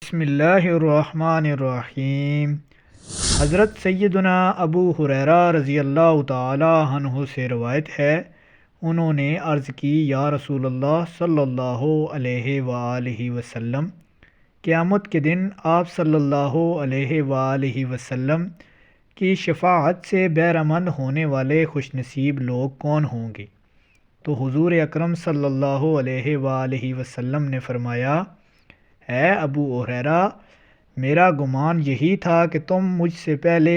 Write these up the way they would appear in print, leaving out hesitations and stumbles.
بسم اللہ الرحمن الرحیم۔ حضرت سیدنا ابو ہریرہ رضی اللہ تعالی عنہ سے روایت ہے، انہوں نے عرض کی، یا رسول اللہ صلی اللہ علیہ وآلہ وسلم، قیامت کے دن آپ صلی اللہ علیہ وآلہ وسلم کی شفاعت سے بہرمند ہونے والے خوش نصیب لوگ کون ہوں گے؟ تو حضور اکرم صلی اللہ علیہ وآلہ وسلم نے فرمایا، اے ابو ہریرہ، میرا گمان یہی تھا کہ تم مجھ سے پہلے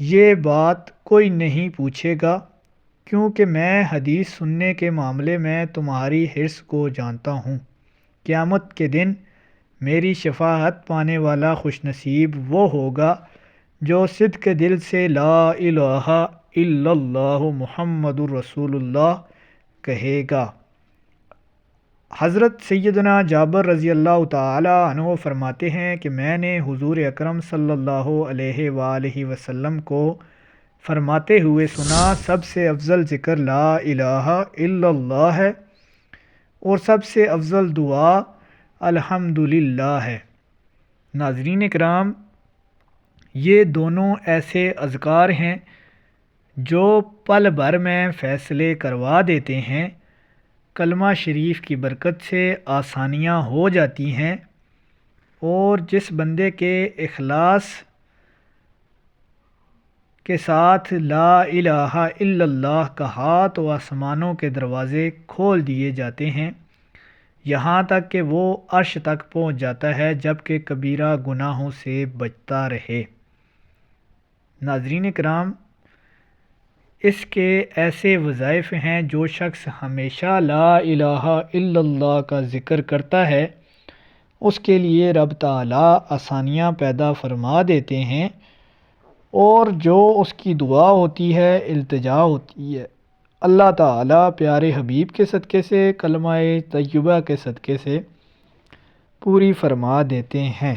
یہ بات کوئی نہیں پوچھے گا، کیونکہ میں حدیث سننے کے معاملے میں تمہاری حرص کو جانتا ہوں۔ قیامت کے دن میری شفاعت پانے والا خوش نصیب وہ ہوگا جو صدق دل سے لا الہ الا اللہ محمد الرسول اللہ کہے گا۔ حضرت سیدنا جابر رضی اللہ تعالی عنہ فرماتے ہیں کہ میں نے حضور اکرم صلی اللہ علیہ وآلہ وسلم کو فرماتے ہوئے سنا، سب سے افضل ذکر لا الہ الا اللہ ہے اور سب سے افضل دعا الحمدللہ ہے۔ ناظرین کرام، یہ دونوں ایسے اذکار ہیں جو پل بھر میں فیصلے کروا دیتے ہیں۔ کلمہ شریف کی برکت سے آسانیاں ہو جاتی ہیں، اور جس بندے کے اخلاص کے ساتھ لا الہ الا اللہ کہا تو آسمانوں کے دروازے کھول دیے جاتے ہیں، یہاں تک کہ وہ عرش تک پہنچ جاتا ہے، جبکہ کبیرہ گناہوں سے بچتا رہے۔ ناظرین کرام، اس کے ایسے وظائف ہیں، جو شخص ہمیشہ لا الہ الا اللہ کا ذکر کرتا ہے اس کے لیے رب تعالیٰ آسانیاں پیدا فرما دیتے ہیں، اور جو اس کی دعا ہوتی ہے، التجا ہوتی ہے، اللہ تعالیٰ پیارے حبیب کے صدقے سے، کلمہ طیبہ کے صدقے سے پوری فرما دیتے ہیں۔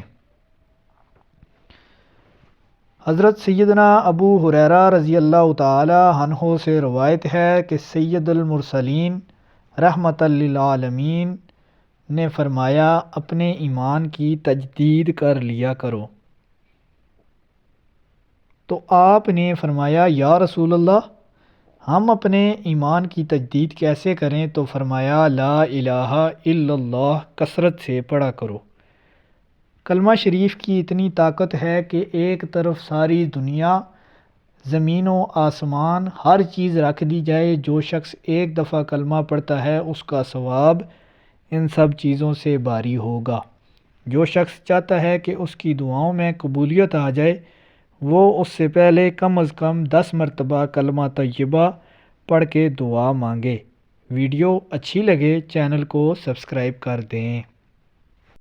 حضرت سیدنا ابو ہریرہ رضی اللہ تعالی عنہ سے روایت ہے کہ سید المرسلین رحمۃ للعالمین نے فرمایا، اپنے ایمان کی تجدید کر لیا کرو۔ تو آپ نے فرمایا، یا رسول اللہ، ہم اپنے ایمان کی تجدید کیسے کریں؟ تو فرمایا، لا الہ الا اللہ کثرت سے پڑھا کرو۔ کلمہ شریف کی اتنی طاقت ہے کہ ایک طرف ساری دنیا، زمین و آسمان، ہر چیز رکھ دی جائے، جو شخص ایک دفعہ کلمہ پڑھتا ہے اس کا ثواب ان سب چیزوں سے باری ہوگا۔ جو شخص چاہتا ہے کہ اس کی دعاؤں میں قبولیت آ جائے، وہ اس سے پہلے کم از کم 10 مرتبہ کلمہ طیبہ پڑھ کے دعا مانگے۔ ویڈیو اچھی لگے چینل کو سبسکرائب کر دیں۔